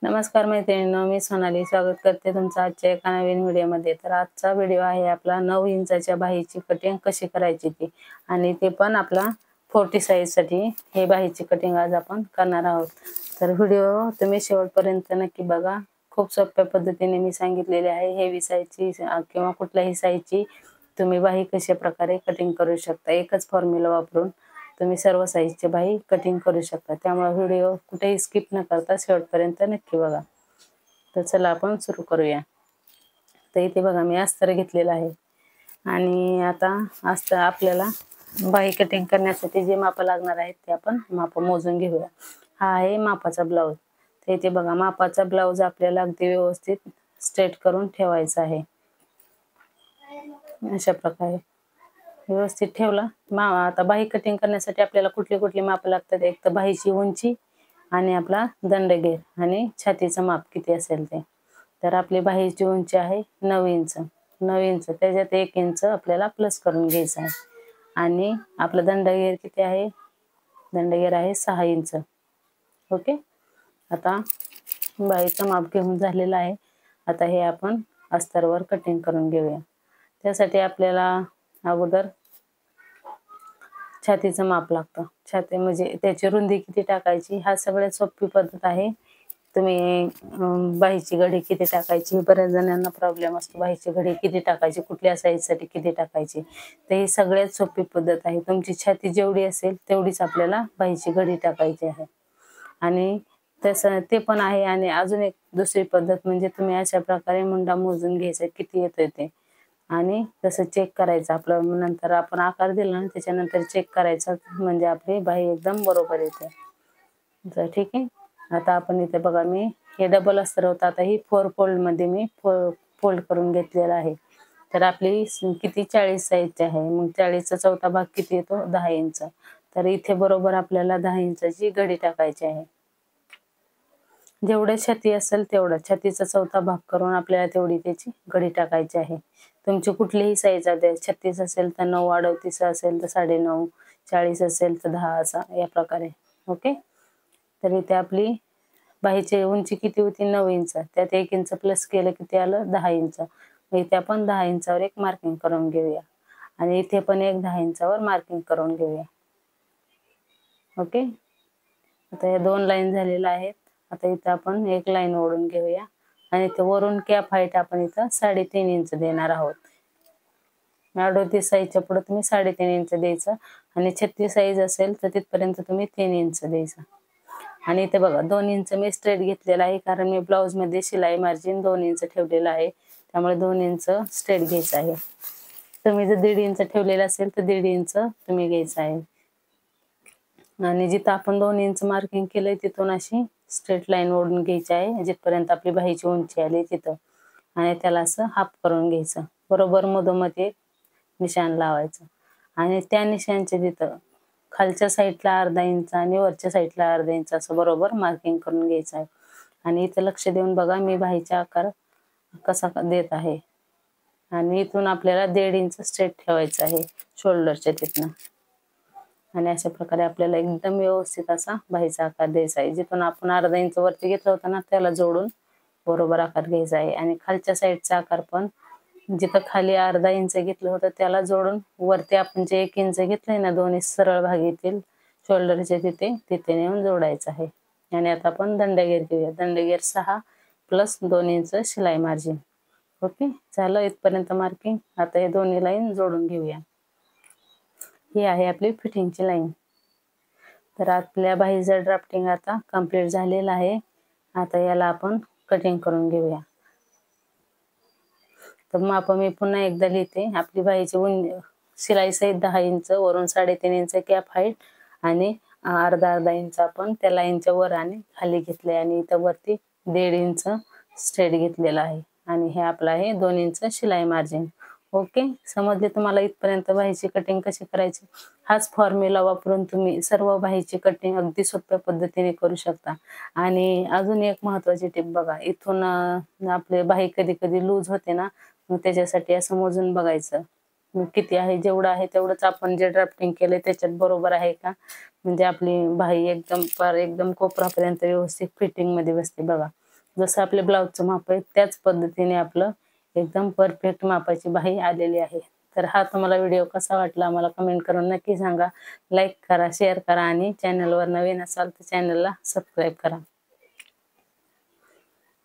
नमस्कार मैत्रिणींनो, मी सोनाली स्वागत करते तुमचं आजच्या एका नवीन व्हिडिओमध्ये। तर आजचा व्हिडिओ आहे आपला 9 इंचाच्या बाहीची कटिंग कशी करायची ती, आणि ते पण आपला 40 साइज साठी हे बाहीची कटिंग आज आपण करणार आहोत। तर व्हिडिओ तुम्ही शेवटपर्यंत नक्की बघा। खूप सोप्या पद्धतीने मी सांगितलेले आहे। हेवी साइजची किंवा कुठल्याही साइजची तुम्ही बाही कशा प्रकारे कटिंग करू शकता। एकच फॉर्म्युला वापरून तुम्ही सर्व साइजची बाही कटिंग करू शकता। त्यामुळे व्हिडिओ कुठेही स्किप न करता शेवटपर्यंत नक्की बघा। तर चला आपण सुरू करूया। तर इथे बघा मी अस्तर घेतलेला आहे, आणि आता अस्तर आपल्याला बाही कटिंग करण्यासाठी जे माप लागणार आहेत ते आपण माप मोजून घेऊया। हा आहे मापाचा ब्लाउज। तर इथे बघा मापाचा ब्लाउज आपल्याला अगदी व्यवस्थित स्ट्रेट करून ठेवायचा आहे। अशा प्रकारे व्यवस्थित ठेवला। आता बाही कटिंग करण्यासाठी आपल्याला कुठले कुठले माप लागतात। एक तर बाहीची उंची, आणि आपला दंडगेर, आणि छातीचं माप किती असेल ते। तर आपली बाहीची उंची आहे 9 इंच। 9 इंच त्याच्यात 1 इंच आपल्याला प्लस करून घ्यायचं आहे। आणि आपला दंडगेर किती आहे? दंडगेर आहे 6 इंच। ओके, आता बाहीचं माप घेऊन झालेलं आहे। आता हे आपण अस्तरवर कटिंग करून घेऊया। त्यासाठी आपल्याला अगोदर छातीचं माप लागतं। छाती म्हणजे त्याची रुंदी किती टाकायची, हा सगळ्यात सोपी पद्धत आहे। तुम्ही बाहीची घडी किती टाकायची, बऱ्याच जणांना प्रॉब्लेम असतो बाहीची घडी किती टाकायची, कुठल्या साइजसाठी किती टाकायची। तर ही सगळ्यात सोपी पद्धत आहे। तुमची छाती जेवढी असेल तेवढीच आपल्याला बाहीची घडी टाकायची आहे। आणि तसं ते पण आहे। आणि अजून एक दुसरी पद्धत म्हणजे तुम्ही अशा प्रकारे मुंडा मोजून घ्यायचा किती येतोय ते, आणि तसं चेक करायचं आपलं। नंतर आपण आकार दिला ना त्याच्यानंतर चेक करायचं, म्हणजे आपली बाही एकदम बरोबर येते। तर ठीक आहे। आता आपण इथे बघा मी हे डबल अस्तर होतं, आता ही 4 फोल्ड मध्ये मी फोल्ड करून घेतलेला आहे। तर आपली किती 40 साइजची आहे, मग 40चा चौथा भाग किती येतो? 10 इंच। तर इथे बरोबर आपल्याला 10 इंचाची घडी टाकायची आहे। जेवढे छाती असेल तेवढा छातीचा चौथा भाग करून आपल्याला तेवढी त्याची घडी टाकायची आहे। तुमची कुठलीही साइज आहे, 36 असेल तर 9, 38 असेल तर 9.5, 40 असेल तर 10, असा या प्रकारे। ओके, तर इथे आपली बाहीची उंची किती होती? 9 इंच। त्यात 1 इंच प्लस केलं किती आलं? 10 इंच। इथे आपण 10 इंचावर एक मार्किंग करून घेऊया, आणि इथे पण एक 10 इंचावर मार्किंग करून घेऊया। ओके, आता या 2 लाईन झालेल्या आहेत। आता इथे आपण एक लाईन ओढून घेऊया, आणि इथे वरून कॅप हाईट आपण इथं 3.5 इंच देणार आहोत। 38 साइजच्या पुढे तुम्ही 3.5 इंच द्यायचं, आणि 36 साइज असेल तर तिथपर्यंत तुम्ही 3 इंच द्यायचं। आणि इथे बघा 2 इंच मी स्ट्रेट घेतलेला आहे, कारण मी ब्लाउज मध्ये शिलाई मार्जिन 2 इंच ठेवलेलं आहे। त्यामुळे 2 इंच स्ट्रेट घ्यायचं आहे। तुम्ही जर 1.5 इंच ठेवलेलं असेल तर 1.5 इंच तुम्ही घ्यायचं आहे। आणि जिथं आपण 2 इंच मार्किंग केलंय तिथून अशी स्ट्रेट लाईन ओढून घ्यायची आहे, जिथपर्यंत आपली बाहीची उंची आली तिथं, आणि त्याला असं हाफ करून घ्यायचं। बरोबर मधोमध एक निशाण लावायचं, आणि त्या निशाणच्या तिथं खालच्या साईडला अर्धा इंच आणि वरच्या साईडला अर्धा इंच असं बरोबर मार्किंग करून घ्यायचं आहे। आणि इथं लक्ष देऊन बघा मी बाहीचा आकार कसा देत आहे। आणि इथून आपल्याला 1.5 इंच स्ट्रेट ठेवायचं आहे शोल्डरच्या तिथनं, आणि अशा प्रकारे आपल्याला एकदम व्यवस्थित असा बाहीचा आकार द्यायचा आहे। जिथून आपण अर्धा इंच वरती घेतला होता ना त्याला जोडून बरोबर आकार घ्यायचा आहे। आणि खालच्या साईडचा आकार पण जिथं खाली अर्धा इंच घेतलं होतं त्याला जोडून वरती आपण जे 1 इंच घेतलंय ना दोन्ही सरळ भाग येतील शोल्डरच्या तिथे नेऊन जोडायचं आहे। आणि आता आपण दंडगेर घेऊया। दंडगेर 6 प्लस 2 इंच शिलाई मार्जिन। ओके, झालं इथपर्यंत मार्किंग। आता हे दोन्ही लाईन जोडून घेऊया। ही आहे आपली फिटिंगची लाईन। तर आपल्या बाहीचं ड्राफ्टिंग आता कंप्लीट झालेलं आहे। आता याला आपण कटिंग करून घेऊया। तर माप मी पुन्हा एकदा लिहिते। आपली बाहीची शिलाई सहित 10 इंच, वरून 3.5 इंच कॅप हाईट, आणि अर्धा इंच आपण त्या लाईनच्या वर आणि खाली घेतले, आणि इथं वरती 1.5 इंच स्ट्रेट घेतलेला आहे, आणि हे आपलं आहे 2 इंच शिलाई मार्जिन। ओके, समजले तुम्हाला इथपर्यंत बाहीची कटिंग कशी करायची? हाच फॉर्म्युला वापरून तुम्ही सर्व बाहीची कटिंग अगदी सोप्या पद्धतीने करू शकता। आणि अजून एक महत्त्वाची टिप बघा, इथून आपले बाही कधी कधी लूज होते ना, मग त्याच्यासाठी असं मोजून बघायचं किती आहे। जेवढं आहे तेवढंच आपण जे ड्राफ्टिंग केलंय त्याच्यात बरोबर आहे का, म्हणजे आपली बाही एकदम कोपरापर्यंत व्यवस्थित फिटिंग मध्ये बसते बघा। जसं आपल्या ब्लाऊजचं माप आहे त्याच पद्धतीने आपलं एकदम परफेक्ट मापाची बाही आलेली आहे। तर हा तुम्हाला व्हिडिओ कसा वाटला मला कमेंट करून नक्की सांगा। लाईक करा, शेअर करा आणि चॅनलवर नवीन असाल तर चॅनलला सबस्क्राईब करा।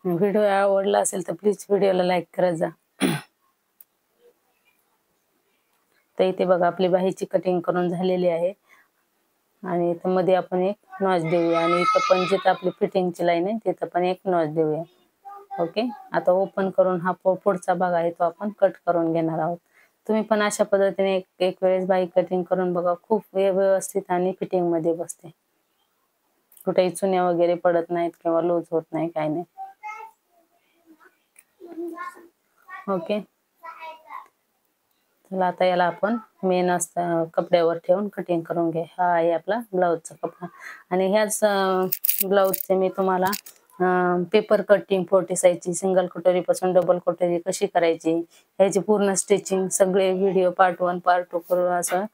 व्हिडिओ आवडला असेल तर प्लीज व्हिडिओला लाईक करत जा। तर इथे बघा आपली बाहीची कटिंग करून झालेली आहे आणि इथं मध्ये आपण एक नॉच देऊया आणि इथं पण जिथं आपली फिटिंगची लाईन आहे तिथं पण एक नॉच देऊया। ओके, आता ओपन करून हा पुढचा भाग आहे तो आपण कट करून घेणार आहोत। तुम्ही पण अशा पद्धतीने एक वेळेस बाही कटिंग करून बघा, खूप व्यवस्थित आणि फिटिंग मध्ये बसते। कुठेही चुन्या वगैरे पडत नाहीत किंवा लूज होत नाही, काही नाही। ओके, चला आता याला आपण मेन कपड्यावर ठेवून कटिंग करून घ्या। हा आहे आपला ब्लाऊजचा कपडा आणि ह्याच ब्लाऊजचे मी तुम्हाला पेपर कटिंग 40 साईजची सिंगल कटोरी पासून डबल कटोरी कशी करायची ह्याची पूर्ण स्टिचिंग सगळे व्हिडिओ पार्ट 1 पार्ट 2 करून असं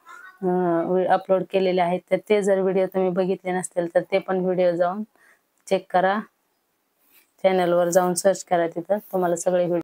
अपलोड केलेले आहेत। तर ते जर व्हिडिओ तुम्ही बघितले नसतील तर ते पण व्हिडिओ जाऊन चेक करा, चॅनलवर जाऊन सर्च करा, तिथं तुम्हाला सगळे व्हिडिओ